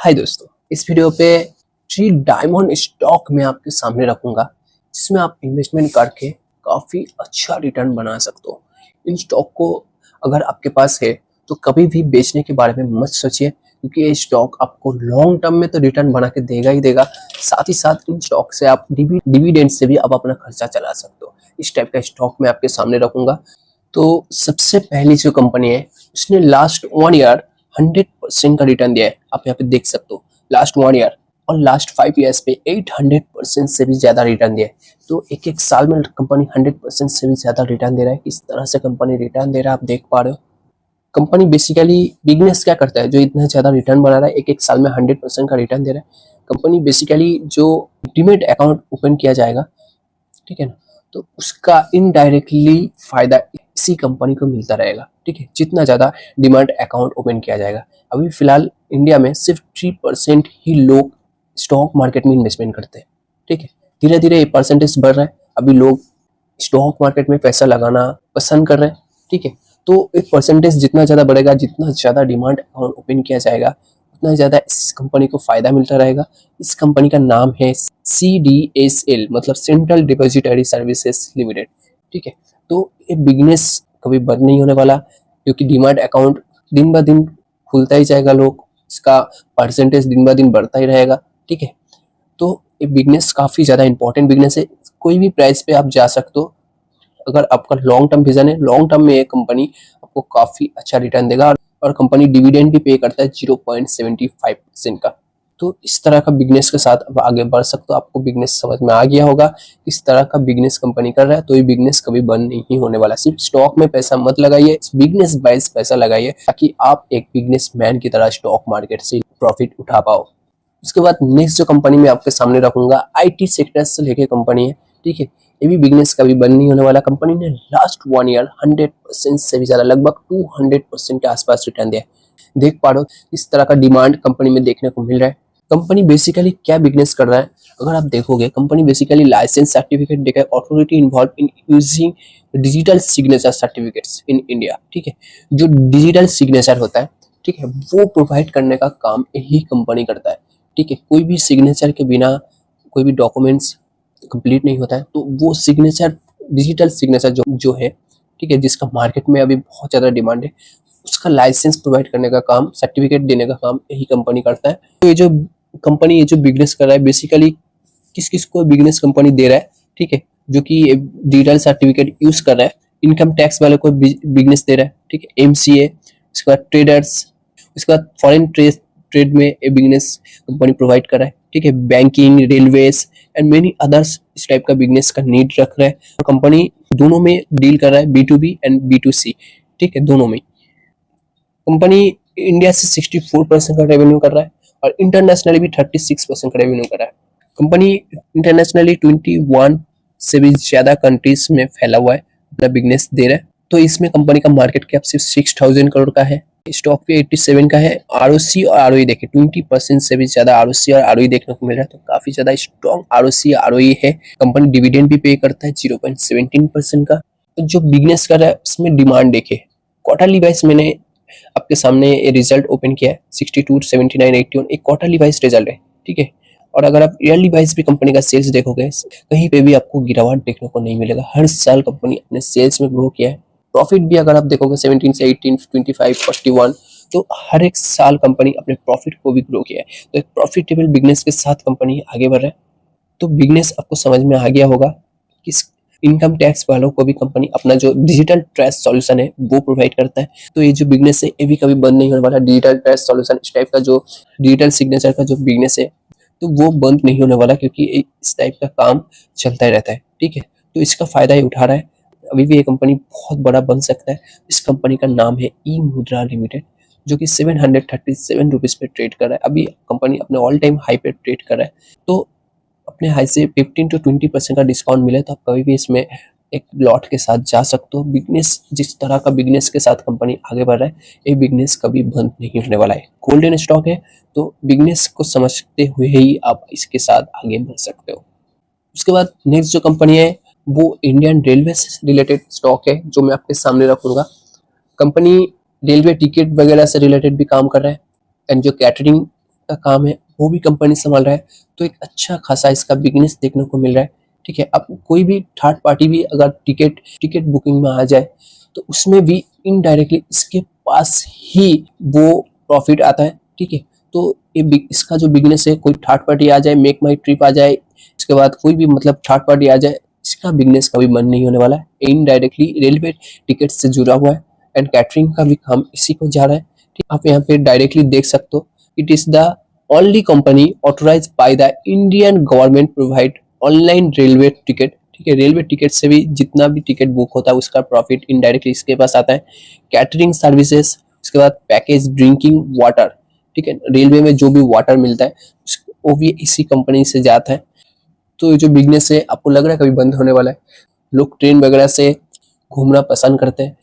हाय दोस्तों, इस वीडियो पे थ्री डायमंड स्टॉक मैं आपके सामने रखूंगा जिसमें आप इन्वेस्टमेंट करके काफ़ी अच्छा रिटर्न बना सकते हो। इन स्टॉक को अगर आपके पास है तो कभी भी बेचने के बारे में मत सोचिए, क्योंकि ये स्टॉक आपको लॉन्ग टर्म में तो रिटर्न बना के देगा ही देगा। साथ ही साथ इन स्टॉक से आप डिविडेंड से भी आप अपना खर्चा चला सकते हो। इस टाइप का स्टॉक मैं आपके सामने रखूंगा। तो सबसे पहली जो कंपनी है उसने लास्ट 1 ईयर 100% का रिटर्न दिया है। आप यहाँ पे देख सकते हो लास्ट 1 ईयर और लास्ट 5 ईयर्स पे 800% से भी ज्यादा रिटर्न दिया है। तो एक एक साल में कंपनी 100% से भी ज्यादा रिटर्न दे रहा है। किस तरह से कंपनी रिटर्न दे रहा है आप देख पा रहे हो। कंपनी बेसिकली बिजनेस क्या करता है जो इतना ज्यादा रिटर्न बना रहा है, एक एक साल में 100% का रिटर्न दे रहा है। कंपनी बेसिकली जो डीमैट अकाउंट ओपन किया जाएगा, ठीक है ना, तो उसका इनडायरेक्टली फायदा इसी कंपनी को मिलता रहेगा। ठीक है, जितना ज्यादा डिमांड अकाउंट ओपन किया जाएगा। अभी फिलहाल इंडिया में सिर्फ 3% ही लोग स्टॉक मार्केट में इन्वेस्टमेंट करते हैं। ठीक है, धीरे धीरे ये परसेंटेज बढ़ रहा है। अभी लोग स्टॉक मार्केट में पैसा लगाना पसंद कर रहे हैं। ठीक है, तो एक परसेंटेज जितना ज्यादा बढ़ेगा, जितना ज्यादा डिमांड अकाउंट ओपन किया जाएगा, उतना ज्यादा इस कंपनी को फायदा मिलता रहेगा। इस कंपनी का नाम है CDSL, मतलब सेंट्रल डिपॉजिटरी सर्विसेज लिमिटेड। ठीक है, तो ये बिजनेस कभी बंद नहीं होने वाला, क्योंकि डिमांड अकाउंट दिन ब दिन खुलता ही जाएगा। लोग इसका परसेंटेज दिन ब दिन बढ़ता ही रहेगा। ठीक है, तो ये बिजनेस काफी ज्यादा इंपॉर्टेंट बिजनेस है। कोई भी प्राइस पे आप जा सकते हो। अगर आपका लॉन्ग टर्म विजन है, लॉन्ग टर्म में ये कंपनी आपको काफी अच्छा रिटर्न देगा। और कंपनी डिविडेंड भी पे करता है 0.75% का। तो इस तरह का बिजनेस के साथ अब आगे बढ़ सकते हो। आपको बिजनेस समझ में आ गया होगा किस तरह का बिजनेस कंपनी कर रहा है। तो ये बिजनेस कभी बंद नहीं होने वाला। सिर्फ स्टॉक में पैसा मत लगाइए, बिजनेस वाइज पैसा लगाइए, ताकि आप एक बिजनेस मैन की तरह स्टॉक मार्केट से प्रॉफिट उठा पाओ। उसके बाद नेक्स्ट जो कंपनी मैं आपके सामने रखूंगा, IT सेक्टर से लेके कंपनी है। ठीक है, ये भी बिजनेस कभी बंद नहीं होने वाला। कंपनी ने लास्ट 1 ईयर 100% से भी ज्यादा, लगभग 200% के आसपास रिटर्न दिया है। देख पा रहे हो इस तरह का डिमांड कंपनी में देखने को मिल रहा है। कंपनी बेसिकली क्या बिजनेस कर रहा है, अगर आप देखोगे, कंपनी बेसिकली लाइसेंस सर्टिफिकेट देकर authority involve in using digital signature certificates in India. ठीक है, जो डिजिटल सिग्नेचर होता है, ठीक है, वो प्रोवाइड करने का काम यही कंपनी करता है। ठीक है, कोई भी सिग्नेचर के बिना कोई भी डॉक्यूमेंट्स कंप्लीट नहीं होता है। तो वो सिग्नेचर, डिजिटल सिग्नेचर जो है, ठीक है, जिसका मार्केट में अभी बहुत ज़्यादा डिमांड है, उसका लाइसेंस प्रोवाइड करने का काम, सर्टिफिकेट देने का काम यही कंपनी करता है। तो ये जो कंपनी, ये जो बिजनेस कर रहा है, बेसिकली किस किस को बिजनेस कंपनी दे रहा है, ठीक है, जो कि डिजिटल सर्टिफिकेट यूज कर रहा है। इनकम टैक्स वाले को बिजनेस दे रहा है। ठीक है, MCA, उसके बाद ट्रेडर्स, उसके बाद फॉरेन ट्रेड में ये बिजनेस कंपनी प्रोवाइड कर रहा है। ठीक है, banking, railways and many others इस टाइप का बिजनेस का नीड रख रहा है। और कंपनी दोनों में डील कर रहा है, B2B एंड B2C। ठीक है, दोनों में कंपनी इंडिया से 64% का रेवेन्यू कर रहा है और इंटरनेशनली भी 36% का रेवेन्यू कर रहा है। कंपनी इंटरनेशनली 21 से भी ज्यादा कंट्रीज में फैला हुआ है, अपना बिजनेस दे रहा है। तो इसमें कंपनी का मार्केट कैप सिर्फ 6000 करोड़ का है। स्टॉक पे 87 का है। ROC और ROE देखे 20% से भी ज्यादा ROC और ROE देखने को मिल रहा है। तो काफी ज्यादा स्ट्रॉन्ग ROC ROE है। कंपनी डिविडेंड भी पे करता है 0.17% का। तो जो बिजनेस कर रहा है उसमें डिमांड देखे, क्वार्टरली वाइज मैंने आपके सामने रिजल्ट ओपन किया है। 62, 79, 81 एक क्वार्टरली वाइज रिजल्ट है। ठीक है, और अगर आप ईयरली वाइज भी कंपनी का सेल्स देखोगे, कहीं पे भी आपको गिरावट देखने को नहीं मिलेगा। हर साल कंपनी अपने सेल्स में ग्रो किया है। प्रॉफिट भी अगर आप देखोगे 17 से 18, 25, 41, तो हर एक साल कंपनी अपने प्रॉफिट को भी ग्रो किया है। तो एक प्रॉफिटेबल बिजनेस के साथ कंपनी आगे बढ़ रहा है। तो बिजनेस आपको समझ में आ गया होगा। किस इनकम टैक्स वालों को भी कंपनी अपना जो डिजिटल ट्रैश सॉल्यूशन है वो प्रोवाइड करता है। तो ये जो बिजनेस है ये भी कभी बंद नहीं होने वाला। डिजिटल ट्रैश सॉल्यूशन, इस टाइप का जो डिजिटल सिग्नेचर का जो बिजनेस है, तो वो बंद नहीं होने वाला, क्योंकि इस टाइप का काम चलता ही रहता है। ठीक है, तो इसका फायदा ही उठा रहा है। अभी भी ये कंपनी बहुत बड़ा बन सकता है। इस कंपनी का नाम है eMudra लिमिटेड, जो कि 737 रुपीज पे ट्रेड कर रहा है। अभी कंपनी अपने ऑल टाइम हाई पे ट्रेड कर रहा है। तो अपने हाई से 15 to 20% का डिस्काउंट मिले तो आप कभी भी इसमें एक लॉट के साथ जा सकते हो। बिजनेस, जिस तरह का बिजनेस के साथ कंपनी आगे बढ़ रहा है, ये बिजनेस कभी बंद नहीं होने वाला है। गोल्डन स्टॉक है, तो बिजनेस को समझते हुए ही आप इसके साथ आगे बढ़ सकते हो। उसके बाद नेक्स्ट जो कंपनी है वो इंडियन रेलवे से रिलेटेड स्टॉक है, जो मैं आपके सामने रखूंगा। कंपनी रेलवे टिकट वगैरह से रिलेटेड भी काम कर रहा है, एंड जो कैटरिंग का काम है वो भी कंपनी संभाल रहा है, तो एक अच्छा खासा इसका बिजनेस देखने को मिल रहा है। ठीक है, अब कोई भी थर्ड पार्टी भी अगर टिकट बुकिंग में आ जाए तो उसमें भी इनडायरेक्टली इसके पास ही वो प्रॉफिट आता है। ठीक है, तो इसका जो बिजनेस है, कोई थर्ड पार्टी आ जाए, मेक माई ट्रिप आ जाए, इसके बाद कोई भी मतलब थर्ड पार्टी आ जाए, इसका बिजनेस कभी बंद नहीं होने वाला है। इनडायरेक्टली रेलवे टिकट से जुड़ा हुआ है एंड कैटरिंग का भी काम इसी को जा रहा है। ठीक, आप यहाँ पे डायरेक्टली देख सकते हो, it is the only company authorized by the Indian government provide online railway ticket. ठीक है, रेलवे टिकट से भी जितना भी टिकट बुक होता है उसका प्रॉफिट इनडायरेक्टली इसके पास आता है। कैटरिंग सर्विसेज, उसके बाद पैकेज ड्रिंकिंग वाटर। ठीक है, रेलवे में जो भी वाटर मिलता है वो भी इसी कंपनी से जाता है। तो ये जो बिजनेस है आपको लग रहा है कभी बंद होने वाला है? लोग ट्रेन वगैरह से घूमना पसंद करते हैं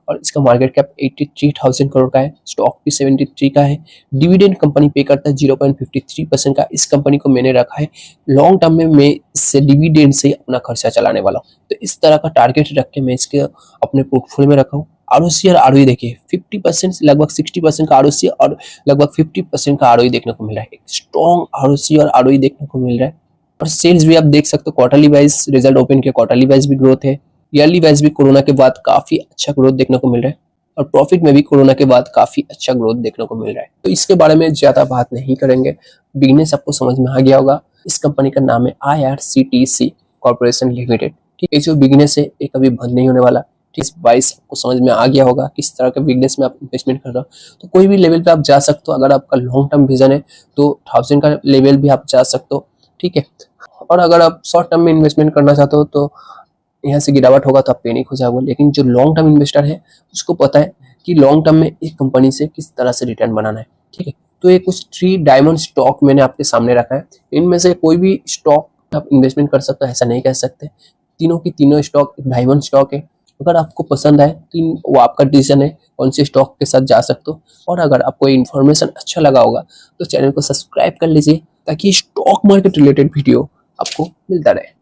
और इसका मार्केट कैप 83,000 करोड़ का है, स्टॉक भी 73 का है। डिविडेंड कंपनी पे करता है 0.53% का। इस कंपनी को मैंने रखा है लॉन्ग टर्म में, मैं इससे डिविडेंड से अपना खर्चा चलाने वाला हूँ, तो इस तरह का टारगेट रख के मैं इसके अपने पोर्टफोलियो में रखा हूँ। आरओसी और आरओई देखिए 50%, लगभग 60% का आरओसी और लगभग 50% का आरओई देखने को मिल रहा है। एक स्ट्रॉन्ग आरओसी और आरओई देखने को मिल रहा है। और सेल्स भी आप देख सकते हो, क्वार्टरली वाइज रिजल्ट ओपन किया, क्वार्टरली वाइज भी ग्रोथ है, ईयरली वाइज भी कोरोना के बाद काफी अच्छा ग्रोथ देखने को मिल रहा है और प्रॉफिट में भी कोरोना के बाद काफी अच्छा ग्रोथ देखने को मिल रहा है। तो इसके बारे में ज्यादा बात नहीं करेंगे, बिजनेस आपको समझ में आ गया होगा। इस कंपनी का नाम है IRCTC कॉर्पोरेशन लिमिटेड। ठीक है, जो बिजनेस है ये कभी बंद नहीं होने वाला। इस वाइज आपको समझ में आ गया होगा किस तरह के बिजनेस में आप इन्वेस्टमेंट कर रहे हो। तो कोई भी लेवल पे आप जा सकते हो, अगर आपका लॉन्ग टर्म विजन है तो 1000 का लेवल भी आप जा सकते हो। ठीक है, और अगर आप शॉर्ट टर्म में इन्वेस्टमेंट करना चाहते हो तो यहाँ से गिरावट होगा तो आप पैनिक हो जाओगे। लेकिन जो लॉन्ग टर्म इन्वेस्टर है उसको पता है कि लॉन्ग टर्म में एक कंपनी से किस तरह से रिटर्न बनाना है। ठीक है, तो ये कुछ 3 डायमंड स्टॉक मैंने आपके सामने रखा है। इनमें से कोई भी स्टॉक आप इन्वेस्टमेंट कर सकते हो, ऐसा नहीं कह सकते। तीनों की तीनों स्टॉक डायमंड स्टॉक है। अगर आपको पसंद आए तो वो आपका डिसीजन है कौन से स्टॉक के साथ जा सकते हो। और अगर आपको इन्फॉर्मेशन अच्छा लगा होगा तो चैनल को सब्सक्राइब कर लीजिए ताकि स्टॉक मार्केट रिलेटेड वीडियो आपको मिलता रहे।